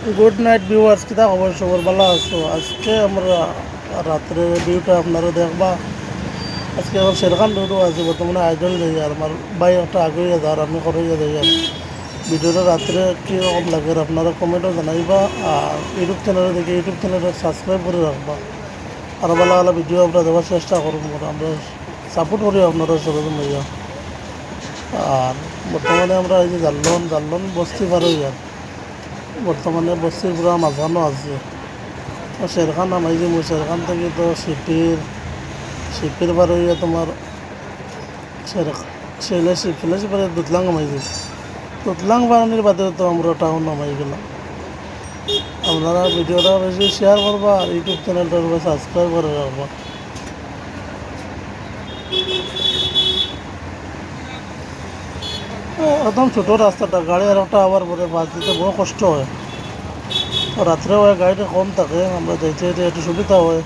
Good night viewers, কিতা খবর? সবার ভালো আছো? আজকে আমরা রাত্রে ভিউটা আপনারা দেখবা। আজকে আমার শেরখান রোডও আছে, বর্তমানে আইডল যাই আর আমার ভাই একটা আগে যার আমি করে যাই আর ভিডিওটা রাত্রে কীরকম লাগে আপনারা কমেন্টও জানাইবা। আর ইউটিউব চ্যানেলে দেখে ইউটিউব চ্যানেলটা সাবস্ক্রাইব করে রাখবা। আর ভালো ভালো ভিডিও আমরা দেওয়ার চেষ্টা করবো, আমরা সাপোর্ট করি আপনারা সবাই ভাইয়া। আর বর্তমানে আমরা এই যে জাল্লন বস্তি পার হই আর বর্তমানে বস্তির পুরা মাঝখানো আছে। শেরখান নামাইছি মই শেরখান থেকে তো শিপির পার হইয়া তোমার ফেলেছি পারে দুতলাং নামাইছি। দুতলাং বানানির বাদে তো আমরা টাউন নামাই গেলাম। আপনারা ভিডিওটা বেশি শেয়ার করবা আর ইউটিউব চ্যানেলটার উপরে সাবস্ক্রাইব করে রাখবা। একদম ছোটো রাস্তাটা, গাড়ি আর একটা আবার পরে বাস দিতে বড় কষ্ট হয়। রাত্রেও গাড়িটা কম থাকে, আমরা যাইতে একটু সুবিধা হয়।